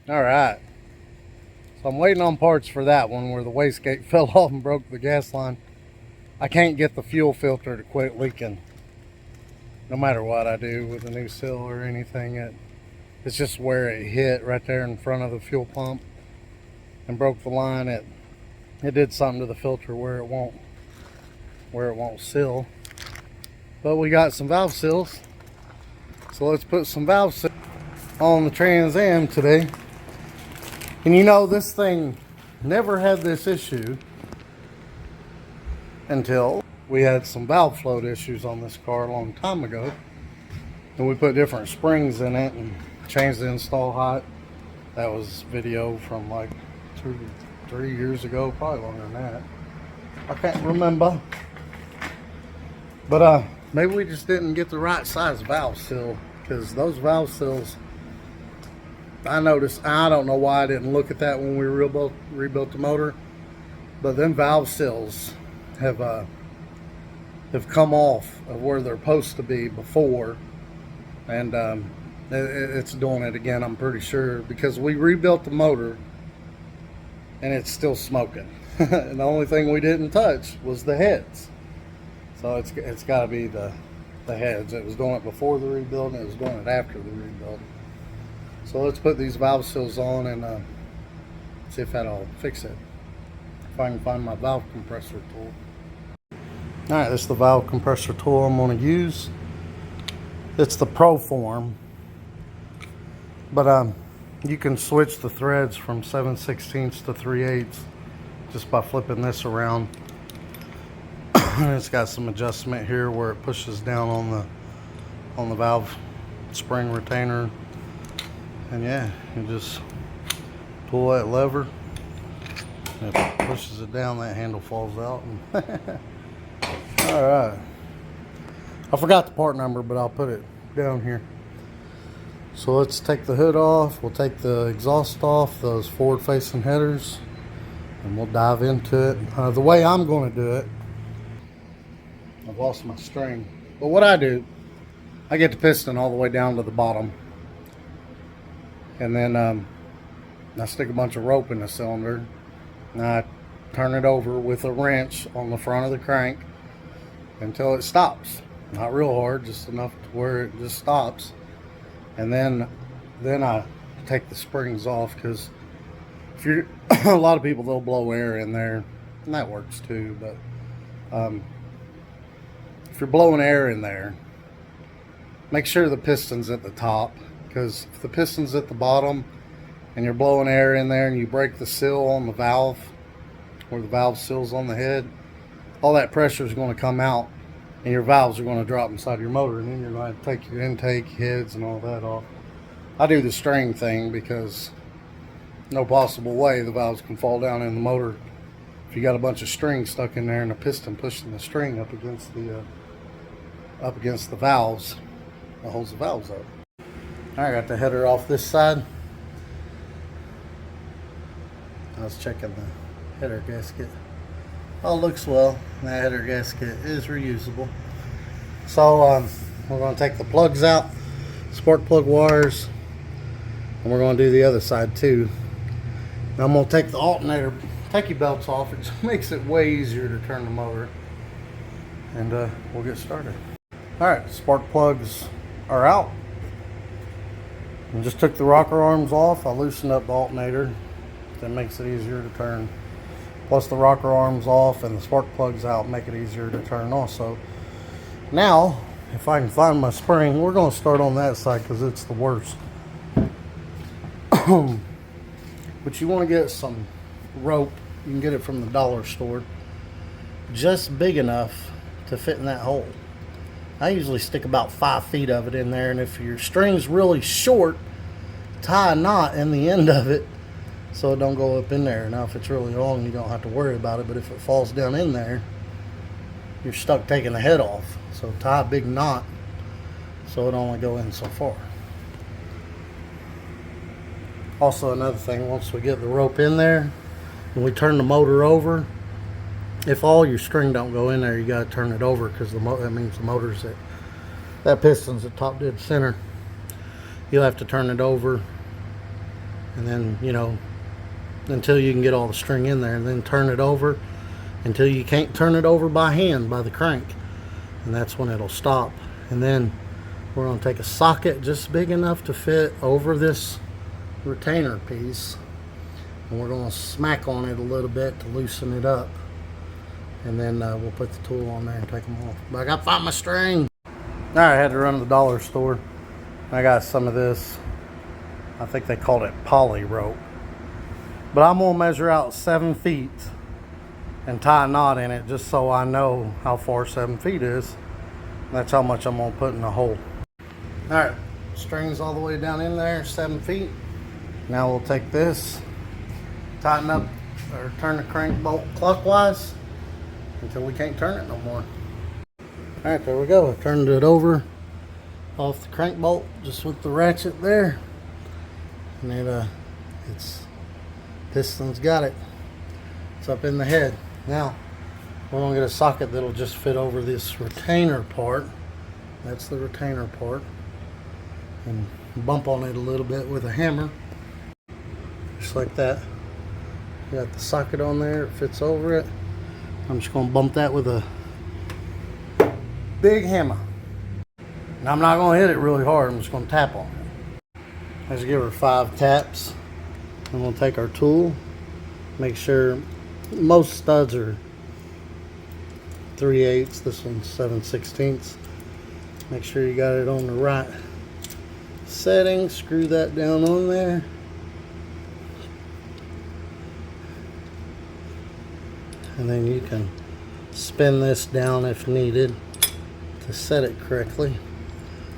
Alright, so I'm waiting on parts for that one where the wastegate fell off and broke the gas line. I can't get the fuel filter to quit leaking. No matter what I do with a new seal or anything, it's just where it hit right there in front of the fuel pump and broke the line. It did something to the filter where it won't seal. But we got some valve seals, so let's put some valve seals on the Trans Am today. And you know, this thing never had this issue until we had some valve float issues on this car a long time ago, and we put different springs in it and changed the install height. That was video from like 2-3 years ago, probably longer than that. I can't remember, but maybe we just didn't get the right size valve seal, because those valve seals, I noticed, I don't know why I didn't look at that when we rebuilt the motor, but them valve seals have come off of where they're supposed to be before, and it's doing it again, I'm pretty sure, because we rebuilt the motor and it's still smoking. And the only thing we didn't touch was the heads, so it's got to be the heads. It was doing it before the rebuild and it was doing it after the rebuild. So let's put these valve seals on and see if that'll fix it. If I can find my valve compressor tool. Alright, this is the valve compressor tool I'm going to use. It's the Pro Form, but you can switch the threads from 7/16 to 3/8 just by flipping this around. It's got some adjustment here where it pushes down on the valve spring retainer, and yeah, you just pull that lever, and if it pushes it down, that handle falls out. Alright, I forgot the part number, but I'll put it down here. So let's take the hood off, we'll take the exhaust off, those forward facing headers, and we'll dive into it. The way I'm going to do it, I've lost my string, but what I do, I get the piston all the way down to the bottom, and then I stick a bunch of rope in the cylinder, and I turn it over with a wrench on the front of the crank until it stops. Not real hard, just enough to where it just stops. And then I take the springs off, because if you're a lot of people, they'll blow air in there, and that works too, but if you're blowing air in there, make sure the piston's at the top, because if the piston's at the bottom and you're blowing air in there and you break the seal on the valve, where the valve seal's on the head, all that pressure is going to come out and your valves are going to drop inside your motor, and then you're going to take your intake heads and all that off. I do the string thing because no possible way the valves can fall down in the motor if you got a bunch of string stuck in there and a piston pushing the string up against the valves that holds the valves up. I got the header off this side. I was checking the header gasket. Oh, looks well. That header gasket is reusable. So we're going to take the plugs out, spark plug wires, and we're going to do the other side too. Now I'm going to take the alternator techie belts off. It just makes it way easier to turn the motor, and we'll get started. Alright, spark plugs are out. I just took the rocker arms off. I loosened up the alternator. That makes it easier to turn. Plus the rocker arms off and the spark plugs out make it easier to turn also. Now, if I can find my spring, we're going to start on that side because it's the worst. But you want to get some rope. You can get it from the dollar store. Just big enough to fit in that hole. I usually stick about 5 feet of it in there, and if your string's really short, tie a knot in the end of it so it don't go up in there. Now if it's really long, you don't have to worry about it, but if it falls down in there, you're stuck taking the head off. So tie a big knot so it only go in so far. Also, another thing, once we get the rope in there and we turn the motor over, if all your string don't go in there, you got to turn it over, because that means the motor's at, that piston's at top dead center. You'll have to turn it over and then, you know, until you can get all the string in there, and then turn it over until you can't turn it over by hand by the crank, and that's when it'll stop. And then we're going to take a socket just big enough to fit over this retainer piece, and we're going to smack on it a little bit to loosen it up, and then we'll put the tool on there and take them off. But I got to find my string. Alright, I had to run to the dollar store. I got some of this, I think they called it poly rope, but I'm going to measure out 7 feet and tie a knot in it just so I know how far 7 feet is. That's how much I'm going to put in the hole. Alright, string's all the way down in there, 7 feet. Now we'll take this, tighten up, or turn the crank bolt clockwise until we can't turn it no more. Alright, there we go. I turned it over off the crank bolt just with the ratchet there. And it's piston's got it. It's up in the head. Now we're gonna get a socket that'll just fit over this retainer part. That's the retainer part. And bump on it a little bit with a hammer. Just like that. You got the socket on there, it fits over it. I'm just gonna bump that with a big hammer. And I'm not gonna hit it really hard, I'm just gonna tap on it. Let's give her 5 taps. And we'll take our tool, make sure most studs are 3/8, this one's 7/16. Make sure you got it on the right setting, screw that down on there. And then you can spin this down if needed to set it correctly,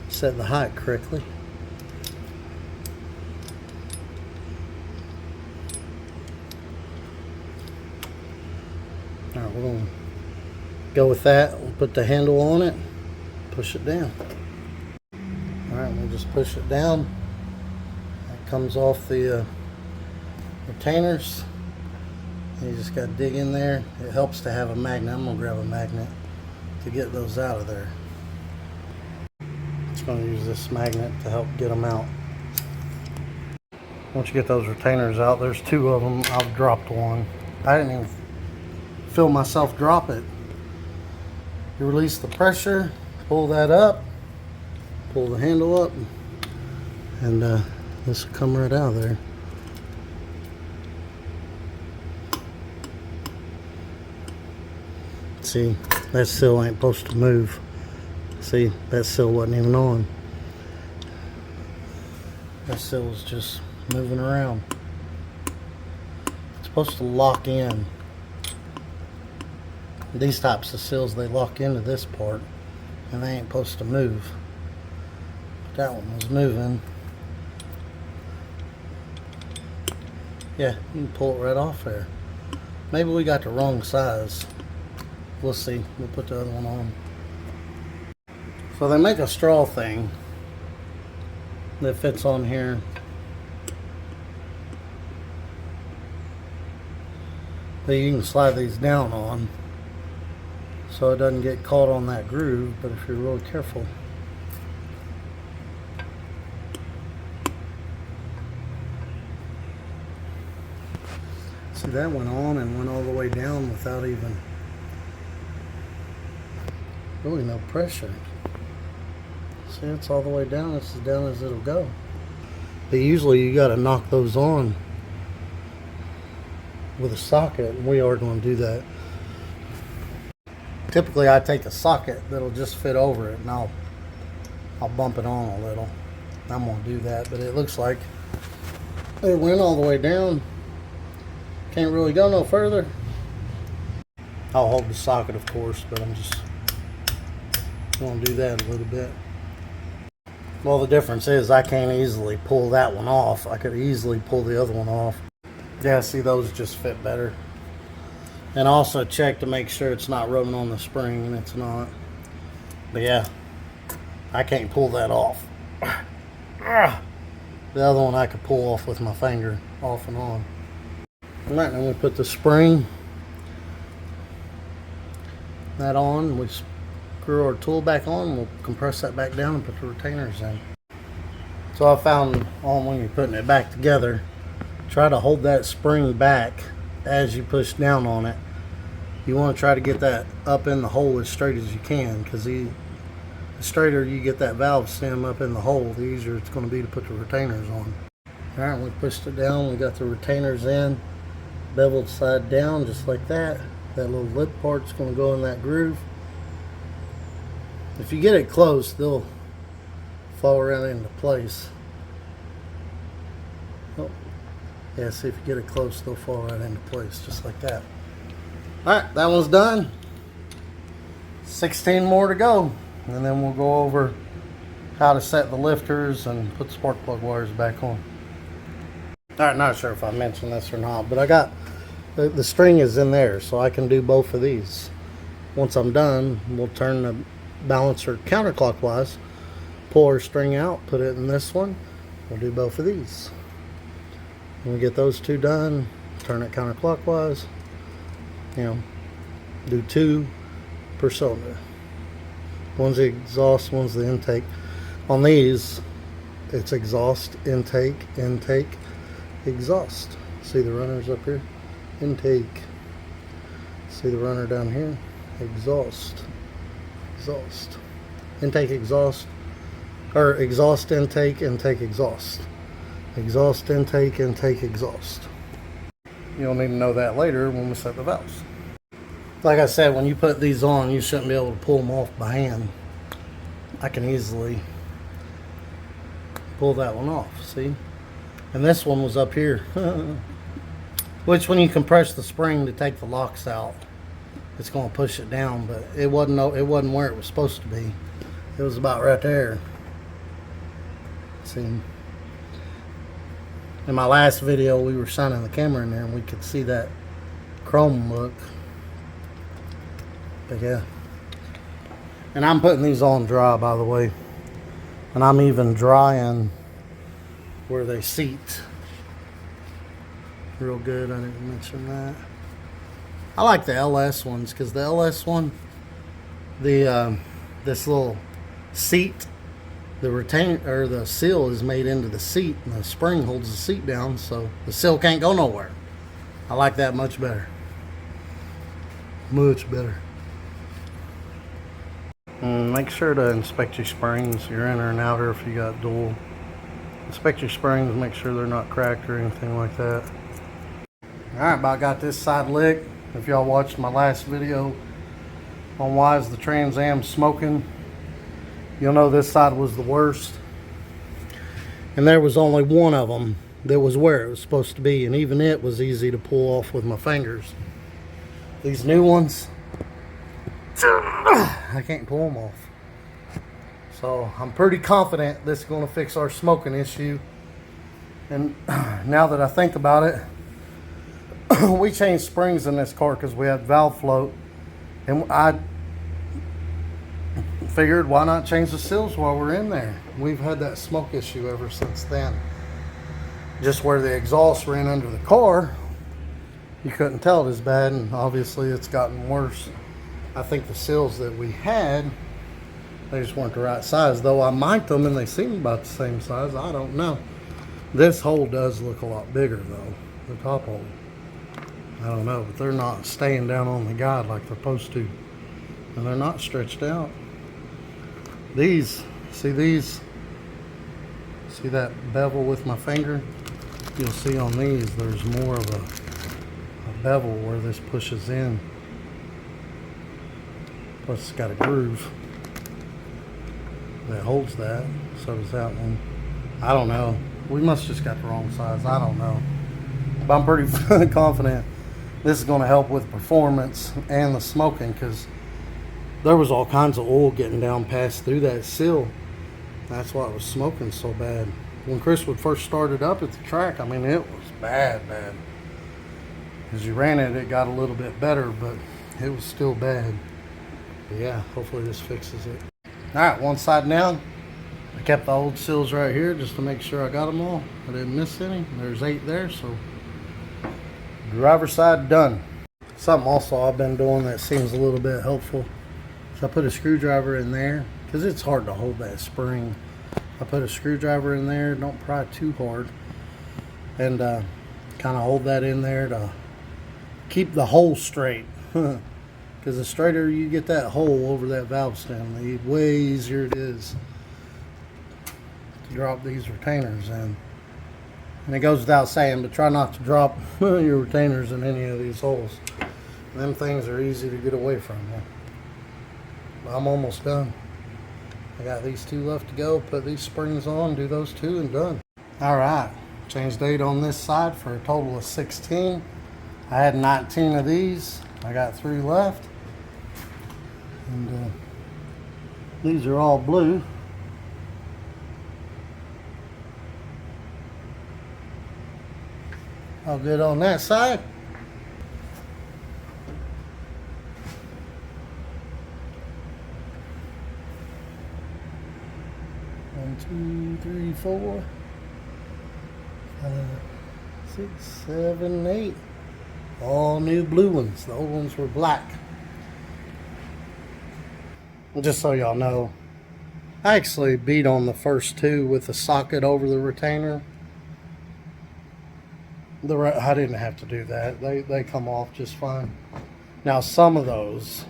set the height correctly. Alright, we're going to go with that. We'll put the handle on it, push it down. Alright, we'll just push it down. That comes off the retainers. You just got to dig in there. It helps to have a magnet. I'm going to grab a magnet to get those out of there. Just going to use this magnet to help get them out. Once you get those retainers out, there's 2 of them. I've dropped one. I didn't even feel myself drop it. You release the pressure, pull that up, pull the handle up, and this will come right out of there. See, that seal ain't supposed to move. See, that seal wasn't even on. That seal is just moving around. It's supposed to lock in. These types of seals, they lock into this part and they ain't supposed to move. That one was moving. Yeah, you can pull it right off there. Maybe we got the wrong size. We'll see. We'll put the other one on. So they make a straw thing that fits on here. That you can slide these down on so it doesn't get caught on that groove, but if you're really careful. See, that went on and went all the way down without even really no pressure. See, it's all the way down. It's as down as it'll go. But usually you got to knock those on with a socket, and we are going to do that. Typically I take a socket that'll just fit over it, and I'll bump it on a little. I'm going to do that, but it looks like it went all the way down. Can't really go no further. I'll hold the socket, of course, but I'm just going to do that a little bit. Well, the difference is I can't easily pull that one off. I could easily pull the other one off. Yeah, see, those just fit better. And also check to make sure it's not rubbing on the spring, and it's not. But yeah, I can't pull that off. The other one I could pull off with my finger, off and on. Alright, then we put the spring that on. We screw our tool back on. We'll compress that back down and put the retainers in. So I found on when you're putting it back together, try to hold that spring back as you push down on it. You want to try to get that up in the hole as straight as you can, because the straighter you get that valve stem up in the hole, the easier it's going to be to put the retainers on. Alright, we pushed it down, we got the retainers in, beveled side down just like that. That little lip part's going to go in that groove. If you get it close, they'll fall right into place. Oh, yeah, see, if you get it close, they'll fall right into place, just like that. Alright, that one's done. 16 more to go. And then we'll go over how to set the lifters and put the spark plug wires back on. Alright, not sure if I mentioned this or not, but I got the string is in there, so I can do both of these. Once I'm done, we'll turn the balancer counterclockwise, pull our string out, put it in this one. We'll do both of these. When we get those two done, turn it counterclockwise. You know, do 2 per cylinder. One's the exhaust, one's the intake. On these, it's exhaust, intake, intake, exhaust. See the runners up here? Intake. See the runner down here? Exhaust. Exhaust. Intake, exhaust. Or exhaust, intake, intake, exhaust. Exhaust, intake, intake, exhaust. You'll need to know that later when we set the valves. Like I said, when you put these on, you shouldn't be able to pull them off by hand. I can easily pull that one off, see? And this one was up here. Which when you compress the spring to take the locks out, it's going to push it down, but it wasn't where it was supposed to be. It was about right there. See? In my last video, we were shining the camera in there and we could see that chrome look. But yeah. And I'm putting these on dry, by the way. And I'm even drying where they seat. Real good, I didn't mention that. I like the LS ones, because the LS one, this little seat, the the seal is made into the seat, and the spring holds the seat down, so the seal can't go nowhere. I like that much better. Much better. Make sure to inspect your springs, your inner and outer if you got dual. Inspect your springs, make sure they're not cracked or anything like that. Alright, about got this side licked. If y'all watched my last video on why is the Trans Am smoking, you'll know this side was the worst. And there was only one of them that was where it was supposed to be, and even it was easy to pull off with my fingers. These new ones, I can't pull them off. So I'm pretty confident this is going to fix our smoking issue. And now that I think about it, we changed springs in this car because we had valve float, and I figured why not change the seals while we're in there. We've had that smoke issue ever since then. Just where the exhaust ran under the car, you couldn't tell it as bad, and obviously it's gotten worse. I think the seals that we had, they just weren't the right size, though I mic'd them and they seemed about the same size. I don't know. This hole does look a lot bigger though, the top hole. I don't know, but they're not staying down on the guide like they're supposed to, and they're not stretched out. These, see that bevel with my finger? You'll see on these there's more of a bevel where this pushes in. Plus it's got a groove that holds that. So does that one. I don't know. We must just got the wrong size. I don't know. But I'm pretty confident this is going to help with performance and the smoking, because there was all kinds of oil getting down past through that seal. That's why it was smoking so bad. When Chris would first start it up at the track, I mean, it was bad. As you ran it, it got a little bit better, but it was still bad. But yeah, hopefully this fixes it. All right, one side down. I kept the old seals right here just to make sure I got them all. I didn't miss any. There's 8 there, so driver's side done. Something also I've been doing that seems a little bit helpful. So I put a screwdriver in there, because it's hard to hold that spring. I put a screwdriver in there, don't pry too hard, and kind of hold that in there to keep the hole straight. Because the straighter you get that hole over that valve stem, the way easier it is to drop these retainers in. And it goes without saying, but try not to drop your retainers in any of these holes. Them things are easy to get away from. I'm almost done. I got these 2 left to go. Put these springs on, do those 2, and done. Alright, change date on this side for a total of 16. I had 19 of these. I got 3 left. And these are all blue. All good on that side. One, 2, 3, 4, 5, 6, 7, 8. All new blue ones. The old ones were black. And just so y'all know, I actually beat on the first 2 with the socket over the retainer. I didn't have to do that. They come off just fine. Now some of those,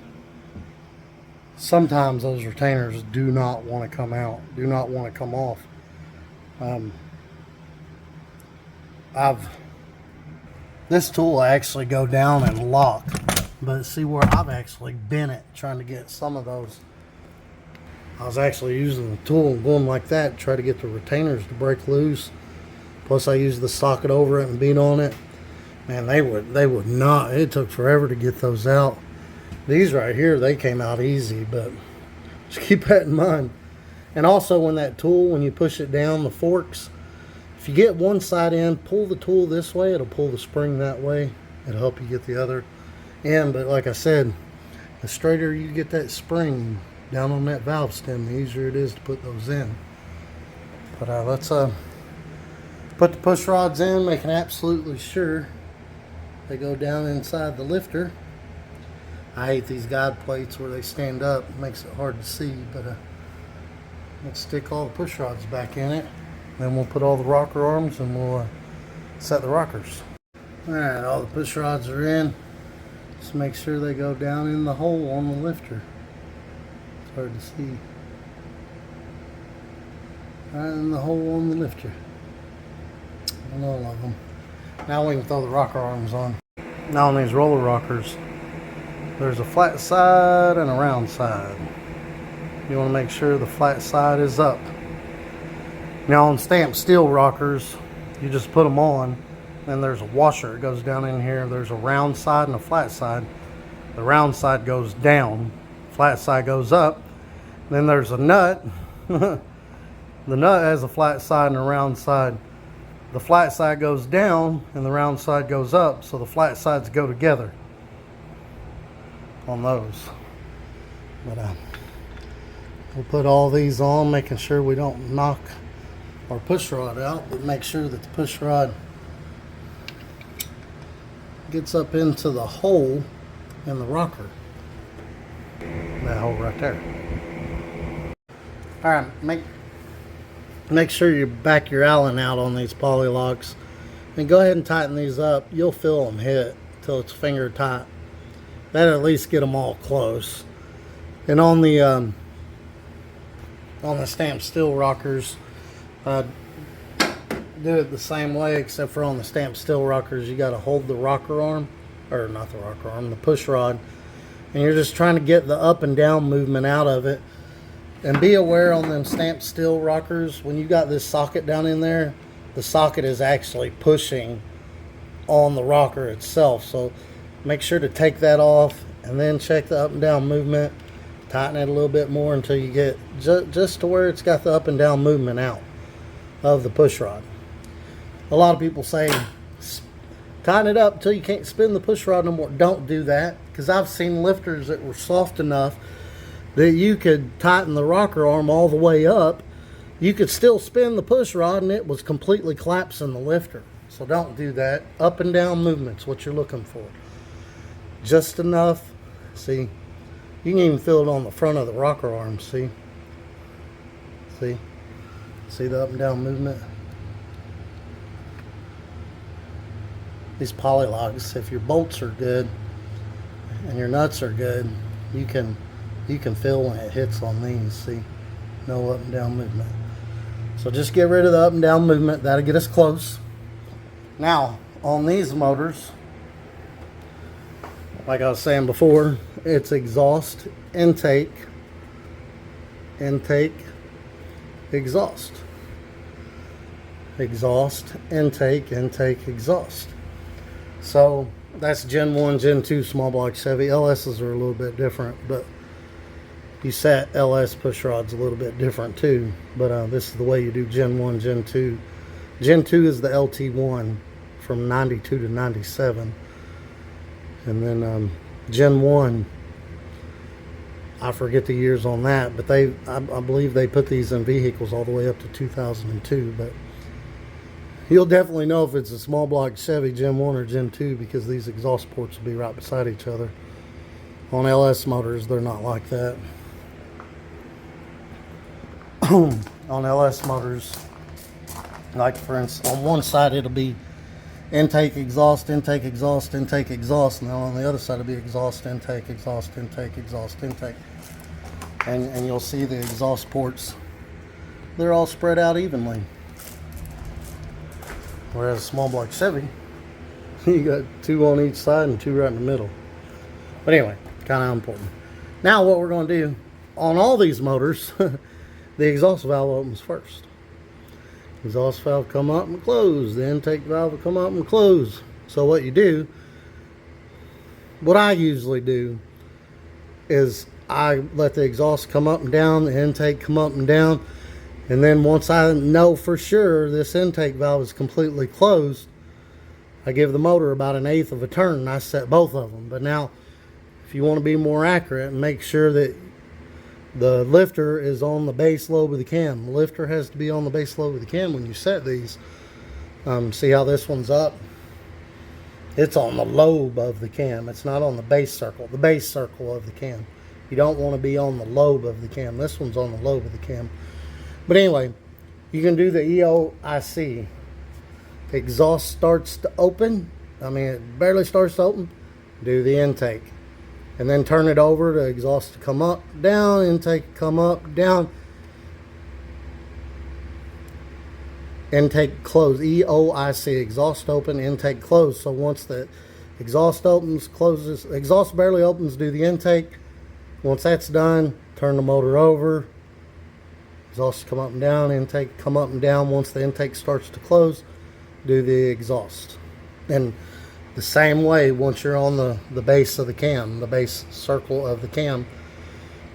sometimes those retainers do not want to come out, do not want to come off. This tool I actually go down and lock, but see where I've actually bent it trying to get some of those. I was actually using the tool and going like that to try to get the retainers to break loose. Plus I used the socket over it and beat on it. Man, they would not. It took forever to get those out. These right here, they came out easy, but just keep that in mind. And also when that tool, when you push it down, the forks, if you get one side in, pull the tool this way, it'll pull the spring that way. It'll help you get the other in. But like I said, the straighter you get that spring down on that valve stem, the easier it is to put those in. But let's put the push rods in, making absolutely sure they go down inside the lifter. I hate these guide plates where they stand up. It makes it hard to see, but let's stick all the push rods back in it. Then we'll put all the rocker arms and we'll set the rockers. Alright, all the push rods are in. Just make sure they go down in the hole on the lifter. It's hard to see. Right in the hole on the lifter. On all of them. Now we can throw the rocker arms on. Now on these roller rockers, there's a flat side and a round side. You want to make sure the flat side is up. Now on stamped steel rockers, you just put them on, and there's a washer that goes down in here. There's a round side and a flat side. The round side goes down, flat side goes up. Then there's a nut. The nut has a flat side and a round side. The flat side goes down and the round side goes up, so the flat sides go together on those. But we'll put all these on, making sure we don't knock our push rod out, but make sure that the push rod gets up into the hole in the rocker. That hole right there. Alright, make sure you back your Allen out on these poly locks, and go ahead and tighten these up. You'll feel them hit till it's finger tight. That'll at least get them all close. And on the stamped steel rockers, do it the same way, except for on the stamped steel rockers you got to hold the rocker arm, or not the rocker arm, the push rod, and you're just trying to get the up and down movement out of it. And be aware on them stamped steel rockers, when you got this socket down in there, the socket is actually pushing on the rocker itself. So make sure to take that off and then check the up and down movement. Tighten it a little bit more until you get just to where it's got the up and down movement out of the push rod. A lot of people say tighten it up until you can't spin the push rod no more. Don't do that, because I've seen lifters that were soft enough that you could tighten the rocker arm all the way up. You could still spin the push rod and it was completely collapsing the lifter. So don't do that. Up and down movement's what you're looking for. Just enough. See, you can even feel it on the front of the rocker arm. See the up and down movement? these poly locks, if your bolts are good and your nuts are good, you can feel when it hits on these. See, no up and down movement. So just get rid of the up and down movement. That'll get us close. Now on these motors, like I was saying before, it's exhaust, intake, intake, exhaust, exhaust, intake, intake, exhaust. So that's Gen 1, Gen 2 small block Chevy. LS's are a little bit different, but you set LS push rods a little bit different too. But this is the way you do Gen 1, Gen 2. Gen 2 is the LT1 from 92 to 97. And then Gen 1, I forget the years on that, but I believe they put these in vehicles all the way up to 2002. But you'll definitely know if it's a small block Chevy Gen 1 or Gen 2 because these exhaust ports will be right beside each other. On LS motors, they're not like that. On LS motors, like for instance, on one side it'll be intake, exhaust, intake, exhaust, intake, exhaust, and then on the other side it'll be exhaust, intake, exhaust, intake, exhaust, intake. And you'll see the exhaust ports, they're all spread out evenly. Whereas small block Chevy, you got two on each side and two right in the middle. But anyway, kind of important. Now what we're going to do on all these motors, the exhaust valve opens first. Exhaust valve come up and close. The intake valve will come up and close. So what you do, what I usually do, is I let the exhaust come up and down, the intake come up and down, and then once I know for sure this intake valve is completely closed, I give the motor about 1/8 of a turn and I set both of them. But now, if you want to be more accurate and make sure that the lifter is on the base lobe of the cam, the lifter has to be on the base lobe of the cam when you set these. See how this one's up? It's on the lobe of the cam. It's not on the base circle of the cam. You don't want to be on the lobe of the cam. This one's on the lobe of the cam. But anyway, you can do the EOIC. Exhaust starts to open. I mean, it barely starts to open. Do the intake. And then turn it over to exhaust to come up, down, intake come up, down. Intake close, EOIC, exhaust open, intake close. So once the exhaust opens, closes, exhaust barely opens, do the intake. Once that's done, turn the motor over. Exhaust come up and down, intake come up and down. Once the intake starts to close, do the exhaust. And the same way, once you're on the base of the cam, the base circle of the cam,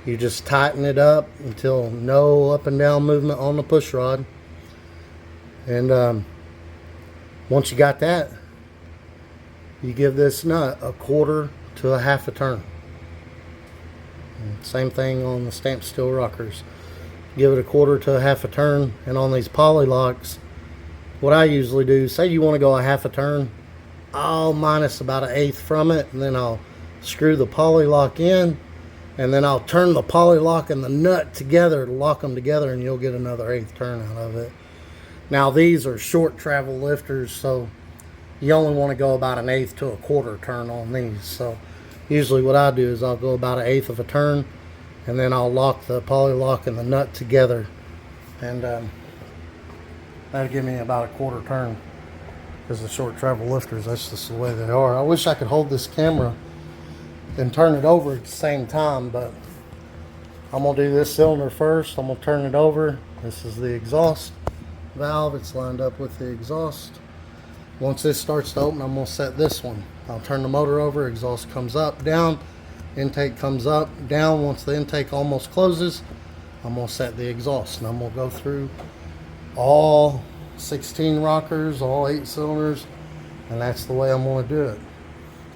you just tighten it up until no up and down movement on the push rod. And once you got that, you give this nut 1/4 to 1/2 a turn. And same thing on the stamped steel rockers. Give it 1/4 to 1/2 a turn. And on these poly locks, what I usually do, say you want to go 1/2 a turn, I'll minus about 1/8 from it, and then I'll screw the poly lock in, and then I'll turn the poly lock and the nut together to lock them together, and you'll get another 1/8 turn out of it. Now these are short travel lifters, so you only want to go about 1/8 to 1/4 turn on these. So usually what I do is I'll go about 1/8 of a turn, and then I'll lock the poly lock and the nut together, and that'll give me about 1/4 turn. Because the short travel lifters, that's just the way they are. I wish I could hold this camera and turn it over at the same time, but I'm going to do this cylinder first. I'm going to turn it over. This is the exhaust valve. It's lined up with the exhaust. Once this starts to open, I'm going to set this one. I'll turn the motor over. Exhaust comes up, down. Intake comes up, down. Once the intake almost closes, I'm going to set the exhaust. And I'm going to go through all 16 rockers, all 8 cylinders, and that's the way I'm going to do it.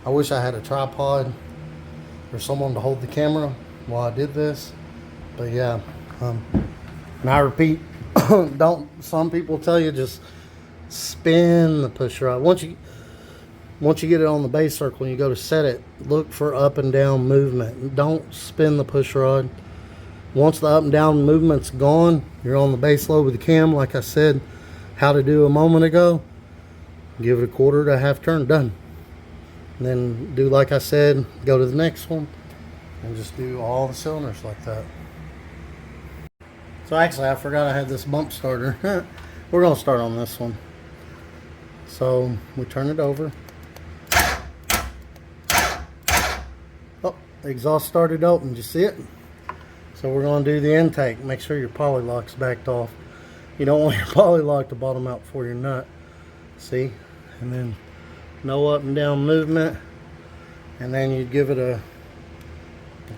I wish I had a tripod or someone to hold the camera while I did this, but yeah, and I repeat, some people tell you just spin the push rod. Once you get it on the base circle and you go to set it, look for up and down movement. Don't spin the push rod. Once the up and down movement's gone, you're on the base lobe of the cam, like I said how to do a moment ago. give it a quarter to a half turn, done. And then do like I said, go to the next one and just do all the cylinders like that. So actually I forgot I had this bump starter. We're gonna start on this one. So we turn it over. Oh, the exhaust started open, did you see it? So we're gonna do the intake. Make sure your poly lock's backed off. You don't want your poly lock to bottom out before your nut. See? And then no up and down movement. And then you give it a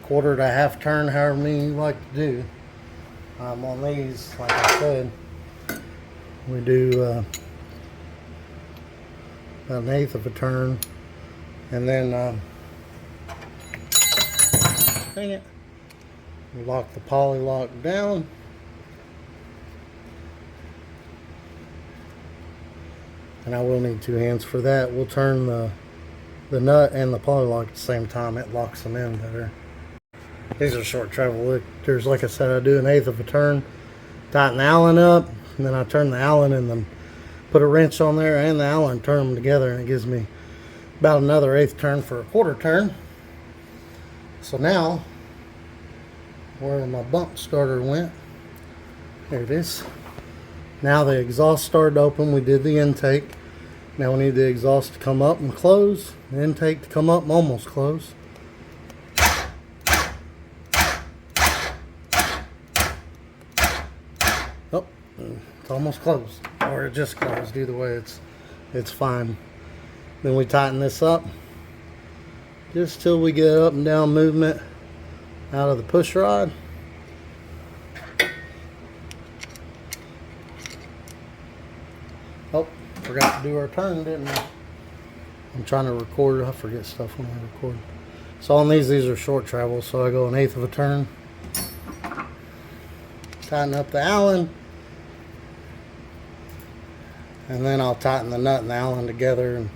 quarter to a half turn, however many you like to do. On these, like I said, we do about 1/8 of a turn, and then dang it, we lock the poly lock down, and I will need 2 hands for that. We'll turn the nut and the poly lock at the same time. It locks them in better. These are short travel lifters. Like I said, I do 1/8 of a turn, tighten the Allen up, and then I turn the Allen and then put a wrench on there and the Allen, turn them together, and it gives me about another 1/8 turn for a quarter turn. So now, where my bump starter went, there it is. Now the exhaust started open. We did the intake. Now we need the exhaust to come up and close, the intake to come up and almost close. Oh, it's almost closed, or it just closed. Either way, it's fine. Then we tighten this up just till we get up and down movement out of the push rod. Oh, forgot to do our turn, didn't I? I'm trying to record. I forget stuff when I record. So on these are short travel, so I go 1/8 of a turn. Tighten up the Allen, and then I'll tighten the nut and the Allen together, and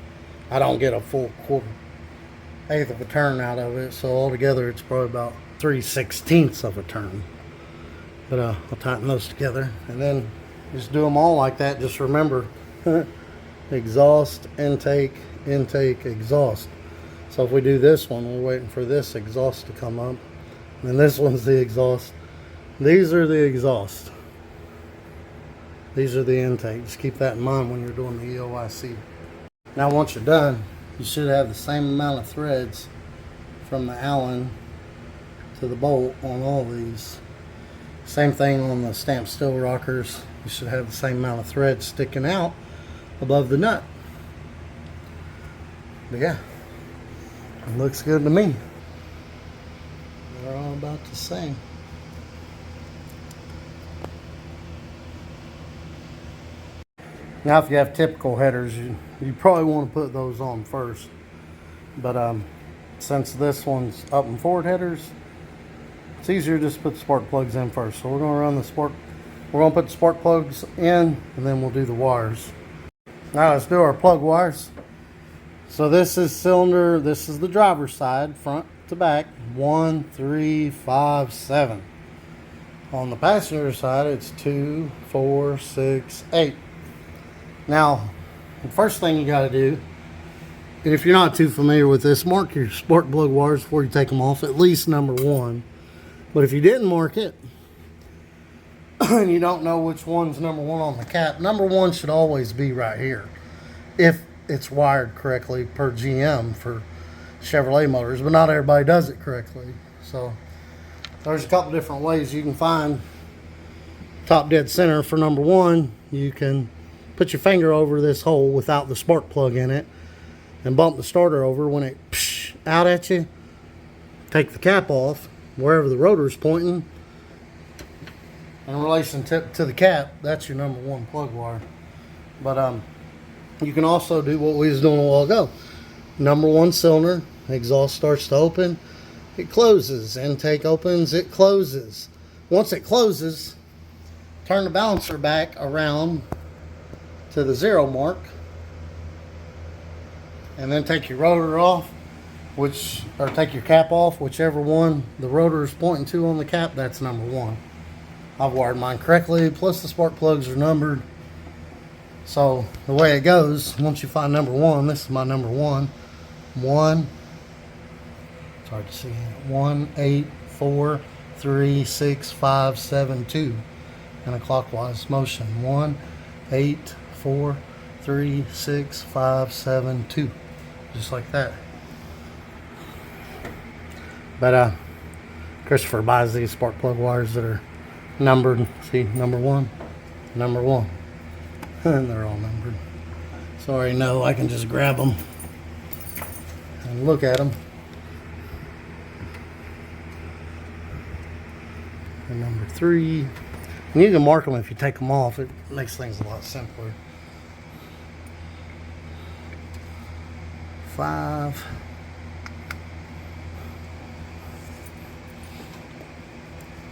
I don't get a full 1/8 of a turn out of it, so altogether it's probably about 3/16 of a turn. But I'll tighten those together, and then just do them all like that. Just remember, exhaust, intake, intake, exhaust. So if we do this one, we're waiting for this exhaust to come up, and this one's the exhaust. These are the exhaust. These are the intake. Just keep that in mind when you're doing the EOIC. Now once you're done, you should have the same amount of threads from the Allen to the bolt on all these. Same thing on the stamped steel rockers. You should have the same amount of threads sticking out above the nut. But yeah, it looks good to me. They're all about the same. Now if you have typical headers, you probably want to put those on first. But since this one's up and forward headers, it's easier just to put the spark plugs in first. So we're going to put the spark plugs in, and then we'll do the wires. Now let's do our plug wires. So this is cylinder, this is the driver's side, front to back, 1, 3, 5, 7. On the passenger side, it's 2, 4, 6, 8. Now, the first thing you got to do, and if you're not too familiar with this, mark your spark plug wires before you take them off, at least number 1. But if you didn't mark it, and you don't know which one's number 1 on the cap, number 1 should always be right here, if it's wired correctly per GM for Chevrolet motors, but not everybody does it correctly. So there's a couple different ways you can find top dead center for number 1. You can put your finger over this hole without the spark plug in it and bump the starter over. When it out at you, take the cap off wherever the rotor is pointing. In relation to the cap, that's your number 1 plug wire. But you can also do what we was doing a while ago. Number 1 cylinder, exhaust starts to open, it closes. Intake opens, it closes. Once it closes, turn the balancer back around to the 0 mark, and then take your rotor off, or take your cap off, whichever one the rotor is pointing to on the cap. That's number 1. I've wired mine correctly, plus the spark plugs are numbered. So the way it goes, once you find number one, this is my number one. It's hard to see. 1, 8, 4, 3, 6, 5, 7, 2 in a clockwise motion. 1, 8, 4, 3, 6, 5, 7, 2. Just like that. But Christopher buys these spark plug wires that are numbered. See, number one, and they're all numbered. So I already know I can just grab them and look at them. And number 3, and you can mark them if you take them off. It makes things a lot simpler. 5.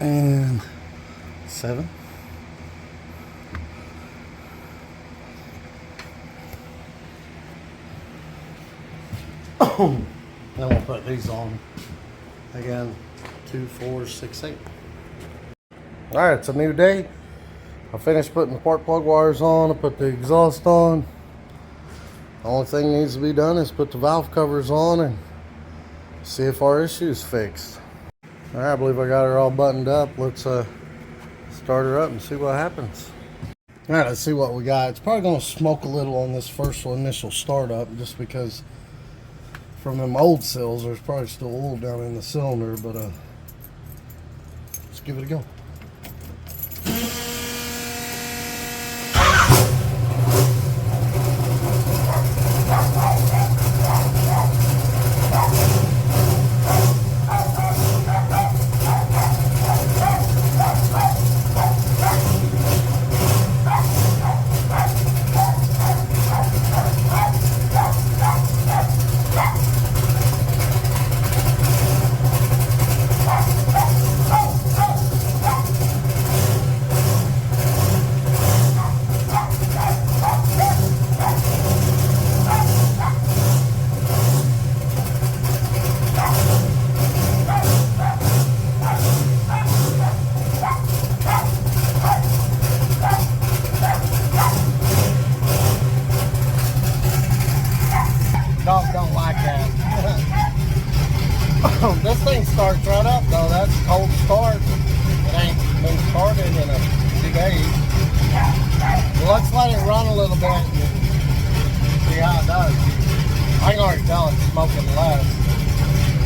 And 7. Then we'll put these on again. 2, 4, 6, 8. All right, it's a new day. I finished putting the spark plug wires on. I put the exhaust on. The only thing needs to be done is put the valve covers on and see if our issue's fixed. All right, I believe I got her all buttoned up. Let's start her up and see what happens. All right, let's see what we got. It's probably going to smoke a little on this first initial startup, just because from them old seals, there's probably still oil down in the cylinder, but let's give it a go. Dogs don't like that. This thing starts right up though. That's a cold start. It ain't been started in a few days. Well, let's let it run a little bit and see how it does. I can already tell it's smoking less.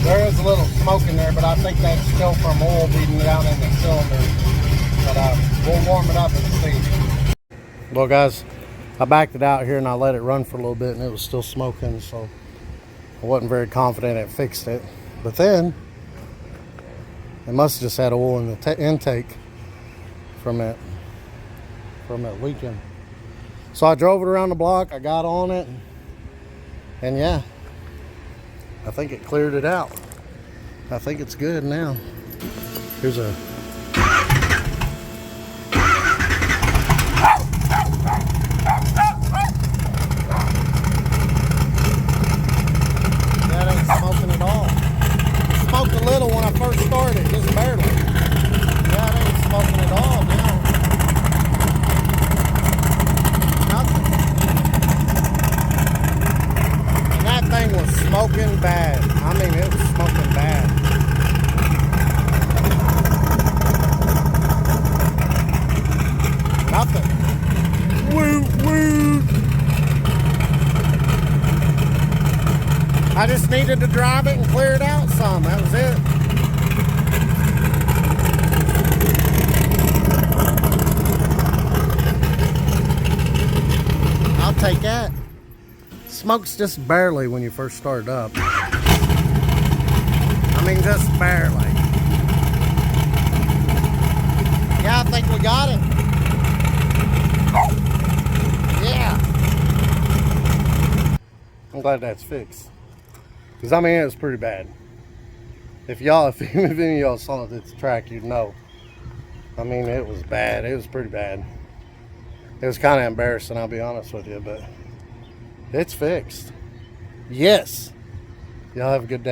There is a little smoke in there, but I think that's still from oil beating down in the cylinder. But we'll warm it up and see. Well, guys, I backed it out here and I let it run for a little bit and it was still smoking, so I wasn't very confident it fixed it. But then it must have just had oil in the intake from it leaking. So I drove it around the block, I got on it, and yeah, I think it cleared it out. I think it's good now. Here's a smoking at all. It smoked a little when I first started, just barely. Yeah, it ain't smoking at all now. Nothing. And that thing was smoking bad. I mean, it was smoking bad. Nothing. Woo, woo. I just needed to drive it and clear it out some. That was it. I'll take that. Smokes just barely when you first start up. I mean, just barely. Yeah, I think we got it. Yeah. I'm glad that's fixed. Because I mean, it was pretty bad. If any of y'all saw it at the track, you'd know. I mean, it was bad. It was pretty bad. It was kind of embarrassing, I'll be honest with you, but it's fixed. Yes. Y'all have a good day.